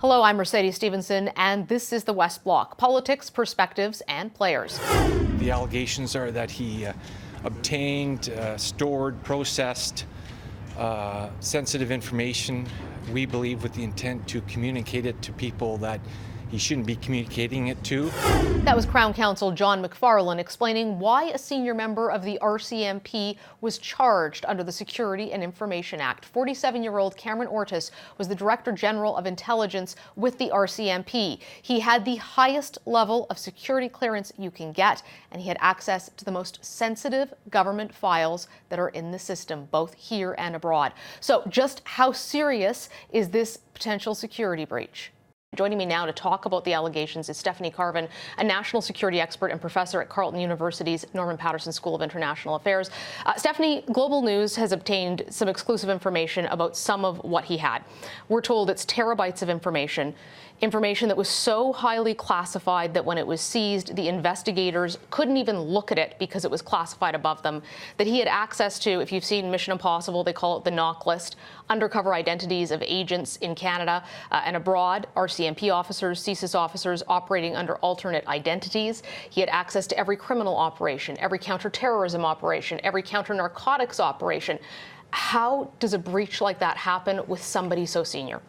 Hello, I'm Mercedes Stephenson, and this is the West Block: politics, perspectives, and players. The allegations are that he obtained, stored, processed sensitive information, we believe with the intent to communicate it to people that he shouldn't be communicating it to. That was Crown Counsel John McFarlane explaining why a senior member of the RCMP was charged under the Security and Information Act. 47-year-old Cameron Ortis was the Director General of Intelligence with the RCMP. He had the highest level of security clearance you can get, and he had access to the most sensitive government files that are in the system, both here and abroad. So just how serious is this potential security breach? Joining me now to talk about the allegations is Stephanie Carvin, a national security expert and professor at Carleton University's Norman Paterson School of International Affairs. Stephanie, Global News has obtained some exclusive information about some of what he had. We're told it's terabytes of information that was so highly classified that when it was seized, the investigators couldn't even look at it because it was classified above them, that he had access to, if you've seen Mission Impossible, they call it the knock list, undercover identities of agents in Canada and abroad, RCMP officers, CSIS officers operating under alternate identities. He had access to every criminal operation, every counterterrorism operation, every counter-narcotics operation. How does a breach like that happen with somebody so senior?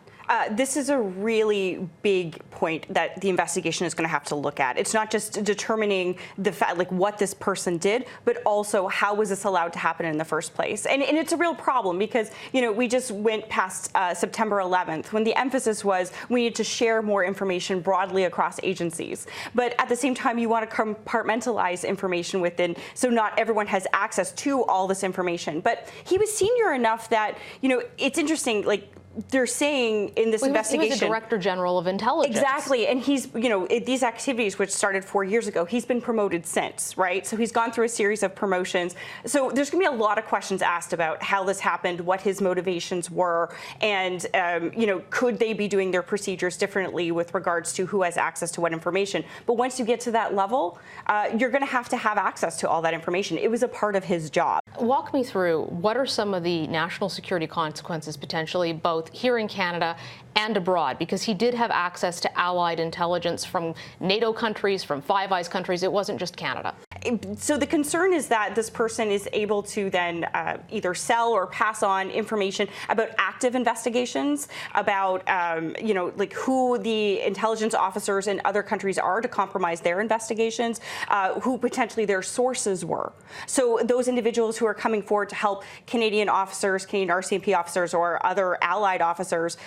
This is a really big point that the investigation is going to have to look at. It's not just determining the fact, like what this person did, but also how was this allowed to happen in the first place. And it's a real problem because, you know, we just went past September 11th when the emphasis was we need to share more information broadly across agencies. But at the same time, you want to compartmentalize information within, so not everyone has access to all this information. But he was senior enough that, you know, it's interesting, like, they're saying in this investigation. He was the Director General of Intelligence. Exactly. And he's, you know, these activities, which started 4 years ago, he's been promoted since, right? So he's gone through a series of promotions. So there's going to be a lot of questions asked about how this happened, what his motivations were, and, you know, could they be doing their procedures differently with regards to who has access to what information. But once you get to that level, you're going to have access to all that information. It was a part of his job. Walk me through what are some of the national security consequences potentially, both here in Canada and abroad, because he did have access to allied intelligence from NATO countries, from Five Eyes countries. It wasn't just Canada. So the concern is that this person is able to then either sell or pass on information about active investigations, about, you know, like who the intelligence officers in other countries are to compromise their investigations, who potentially their sources were. So those individuals who are coming forward to help Canadian officers, Canadian RCMP officers, or other allied officers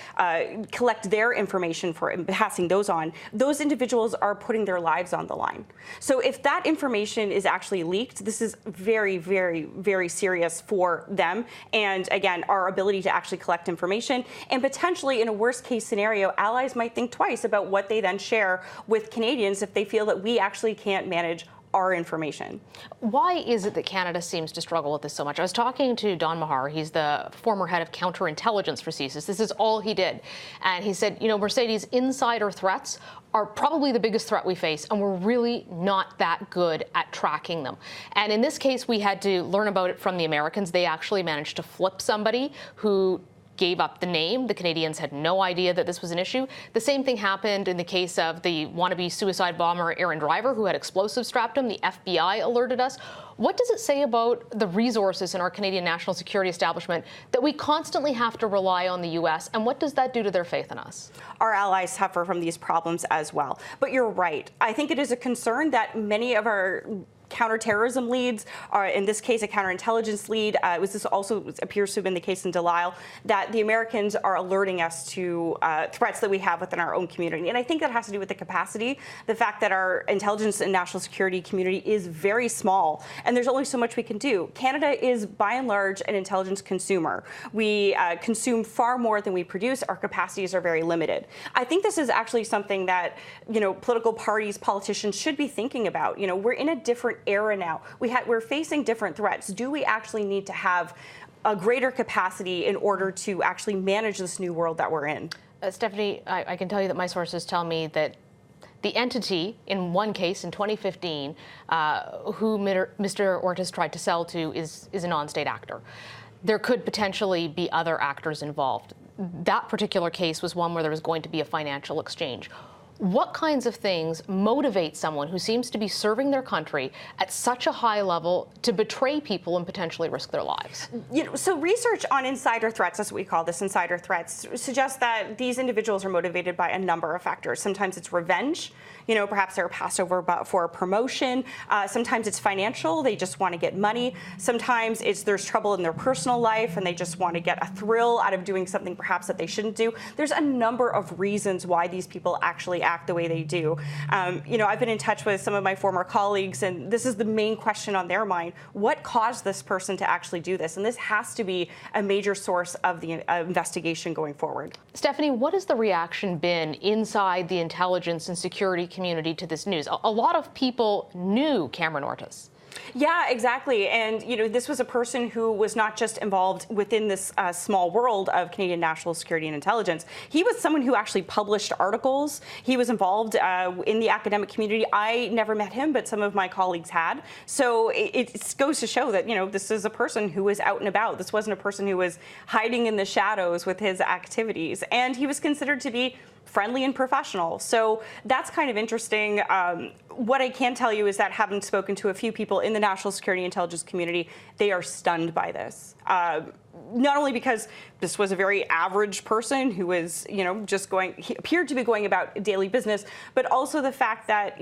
collect their information for passing those on, those individuals are putting their lives on the line. So if that information is actually leaked, this is very, very, very serious for them. And again, our ability to actually collect information, and potentially in a worst case scenario, allies might think twice about what they then share with Canadians if they feel that we actually can't manage our information. Why is it that Canada seems to struggle with this so much? I was talking to Don Mahar. He's the former head of counterintelligence for CSIS. This is all he did. And he said, you know, Mercedes, insider threats are probably the biggest threat we face, and we're really not that good at tracking them. And in this case, we had to learn about it from the Americans. They actually managed to flip somebody who gave up the name. The Canadians had no idea that this was an issue. The same thing happened in the case of the wannabe suicide bomber Aaron Driver, who had explosives strapped to him. The FBI alerted us. What does it say about the resources in our Canadian national security establishment that we constantly have to rely on the U.S., and what does that do to their faith in us? Our allies suffer from these problems as well. But you're right. I think it is a concern that many of our counterterrorism leads, or in this case, a counterintelligence lead. This also appears to have been the case in Delisle, that the Americans are alerting us to threats that we have within our own community. And I think that has to do with the capacity, the fact that our intelligence and national security community is very small, and there's only so much we can do. Canada is, by and large, an intelligence consumer. We consume far more than we produce. Our capacities are very limited. I think this is actually something that, you know, political parties, politicians should be thinking about. You know, we're in a different era now. We're facing different threats. Do we actually need to have a greater capacity in order to actually manage this new world that we're in? Stephanie, I can tell you that my sources tell me that the entity, in one case in 2015, who Mr. Ortis tried to sell to is a non-state actor. There could potentially be other actors involved. that particular case was one where there was going to be a financial exchange. What kinds of things motivate someone who seems to be serving their country at such a high level to betray people and potentially risk their lives? So research on insider threats, that's what we call this, insider threats, suggests that these individuals are motivated by a number of factors. Sometimes it's revenge. Perhaps they're passed over for a promotion. Sometimes it's financial. They just want to get money. Sometimes there's trouble in their personal life and they just want to get a thrill out of doing something perhaps that they shouldn't do. There's a number of reasons why these people actually act the way they do. I've been in touch with some of my former colleagues, and this is the main question on their mind. What caused this person to actually do this? And this has to be a major source of the investigation going forward. Stephanie, what has the reaction been inside the intelligence and security community to this news? A lot of people knew Cameron Ortis. Yeah, exactly. And, this was a person who was not just involved within this small world of Canadian national security and intelligence. He was someone who actually published articles. He was involved in the academic community. I never met him, but some of my colleagues had. So it goes to show that, this is a person who was out and about. This wasn't a person who was hiding in the shadows with his activities. And he was considered to be friendly and professional. So that's kind of interesting. What I can tell you is that having spoken to a few people in the national security intelligence community, they are stunned by this. Not only because this was a very average person who was, he appeared to be going about daily business, but also the fact that,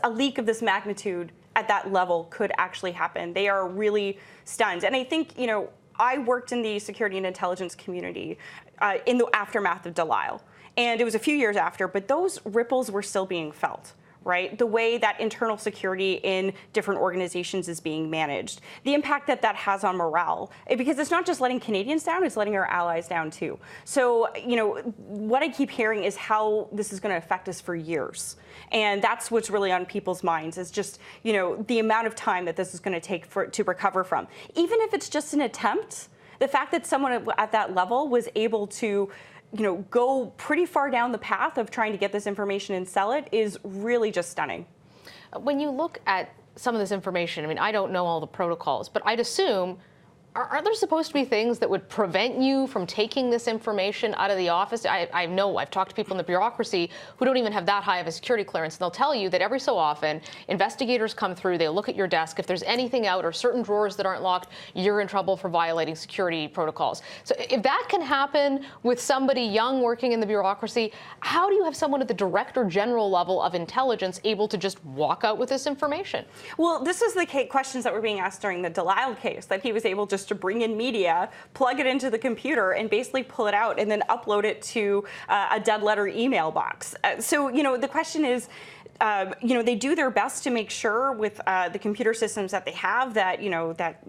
a leak of this magnitude at that level could actually happen. They are really stunned. And I think, I worked in the security and intelligence community in the aftermath of Delisle. And it was a few years after, but those ripples were still being felt, right? The way that internal security in different organizations is being managed, the impact that that has on morale, because it's not just letting Canadians down, it's letting our allies down too. So, what I keep hearing is how this is going to affect us for years. And that's what's really on people's minds is just, the amount of time that this is going to take to recover from. Even if it's just an attempt, the fact that someone at that level was able to go pretty far down the path of trying to get this information and sell it is really just stunning. When you look at some of this information, I don't know all the protocols, but I'd assume, aren't there supposed to be things that would prevent you from taking this information out of the office? I know I've talked to people in the bureaucracy who don't even have that high of a security clearance, and they'll tell you that every so often, investigators come through, they look at your desk. If there's anything out or certain drawers that aren't locked, you're in trouble for violating security protocols. So if that can happen with somebody young working in the bureaucracy, how do you have someone at the Director General level of intelligence able to just walk out with this information? Well, this is the questions that were being asked during the Delisle case, that he was able just to bring in media, plug it into the computer, and basically pull it out and then upload it to a dead letter email box. So, the question is, they do their best to make sure with the computer systems that they have that, that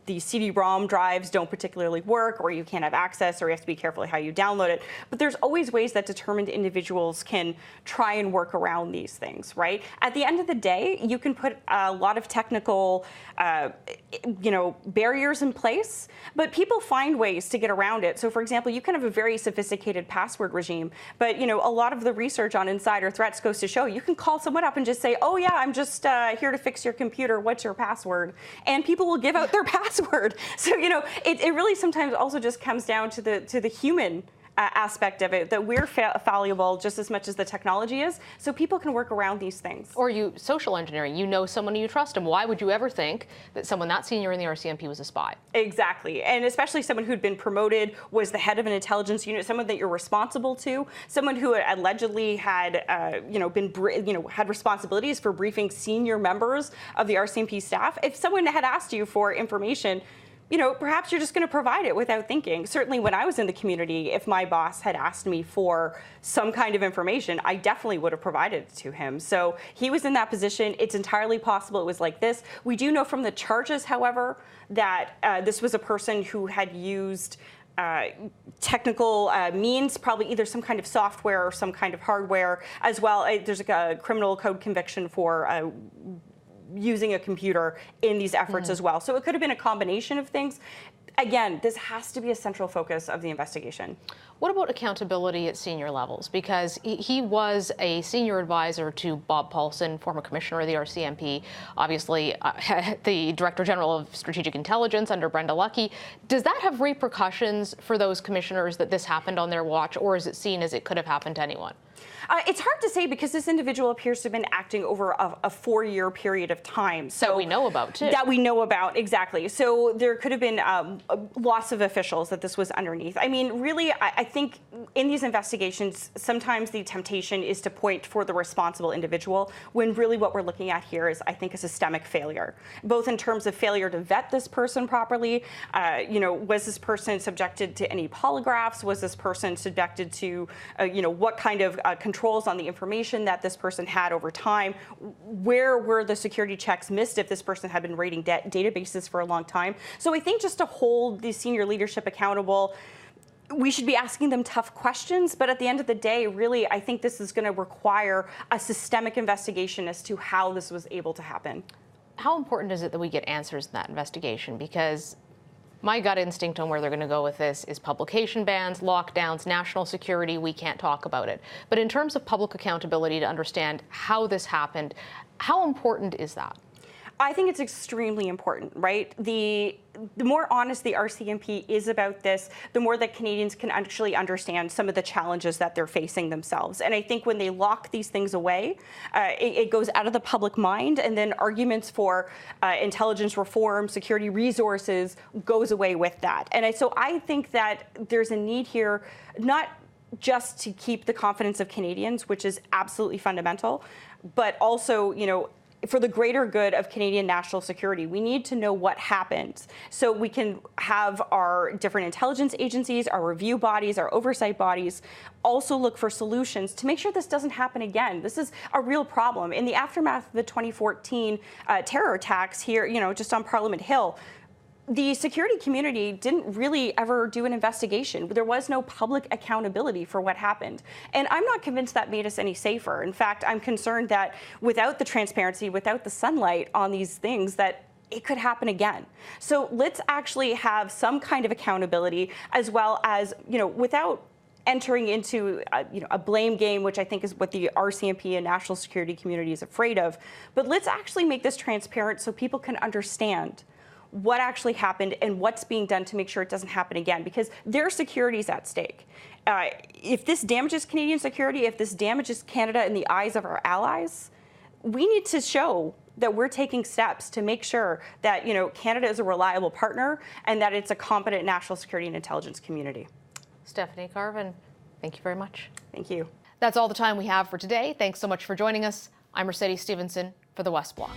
the CD-ROM drives don't particularly work, or you can't have access, or you have to be careful how you download it. But there's always ways that determined individuals can try and work around these things, right? At the end of the day, you can put a lot of technical, barriers in place, but people find ways to get around it. So, for example, you can have a very sophisticated password regime, but, a lot of the research on insider threats goes to show you can call someone up and just say, oh yeah, I'm just here to fix your computer, what's your password? And people will give out their password. So, it really sometimes also just comes down to the human aspect of it, that we're fallible just as much as the technology is, so people can work around these things. Or social engineering, someone and you trust them. Why would you ever think that someone that senior in the RCMP was a spy? Exactly, and especially someone who'd been promoted, was the head of an intelligence unit, someone that you're responsible to, someone who allegedly had, had responsibilities for briefing senior members of the RCMP staff. If someone had asked you for information, perhaps you're just going to provide it without thinking. Certainly when I was in the community, if my boss had asked me for some kind of information, I definitely would have provided it to him. So he was in that position. It's entirely possible it was like this. We do know from the charges, however, that this was a person who had used technical means, probably either some kind of software or some kind of hardware as well. There's a criminal code conviction for using a computer in these efforts as well. So it could have been a combination of things. Again, this has to be a central focus of the investigation. What about accountability at senior levels? Because he was a senior advisor to Bob Paulson, former commissioner of the RCMP, obviously the Director General of Strategic Intelligence under Brenda Lucki. Does that have repercussions for those commissioners that this happened on their watch, or is it seen as it could have happened to anyone? It's hard to say because this individual appears to have been acting over a 4-year period of time. So that we know about, too. That we know about, exactly. So there could have been lots of officials that this was underneath. I mean, really, I think in these investigations, sometimes the temptation is to point for the responsible individual, when really what we're looking at here is, I think, a systemic failure, both in terms of failure to vet this person properly. Was this person subjected to any polygraphs? Was this person subjected to, what kind of controls on the information that this person had over time? Where were the security checks missed if this person had been raiding databases for a long time? So I think just to hold the senior leadership accountable, we should be asking them tough questions, but at the end of the day, really, I think this is going to require a systemic investigation as to how this was able to happen. How important is it that we get answers in that investigation? Because my gut instinct on where they're going to go with this is publication bans, lockdowns, national security. We can't talk about it. But in terms of public accountability to understand how this happened, how important is that? I think it's extremely important, right? The more honest the RCMP is about this, the more that Canadians can actually understand some of the challenges that they're facing themselves. And I think when they lock these things away, it goes out of the public mind, and then arguments for intelligence reform, security resources goes away with that. And so I think that there's a need here, not just to keep the confidence of Canadians, which is absolutely fundamental, but also, for the greater good of Canadian national security. We need to know what happened so we can have our different intelligence agencies, our review bodies, our oversight bodies also look for solutions to make sure this doesn't happen again. This is a real problem. In the aftermath of the 2014 terror attacks here, just on Parliament Hill, the security community didn't really ever do an investigation. There was no public accountability for what happened. And I'm not convinced that made us any safer. In fact, I'm concerned that without the transparency, without the sunlight on these things, that it could happen again. So let's actually have some kind of accountability, as well as, without entering into a blame game, which I think is what the RCMP and national security community is afraid of. But let's actually make this transparent so people can understand what actually happened and what's being done to make sure it doesn't happen again, because their security is at stake. If this damages Canadian security, if this damages Canada in the eyes of our allies, we need to show that we're taking steps to make sure that Canada is a reliable partner and that it's a competent national security and intelligence community. Stephanie Carvin, thank you very much. Thank you. That's all the time we have for today. Thanks so much for joining us. I'm Mercedes Stephenson for the West Block.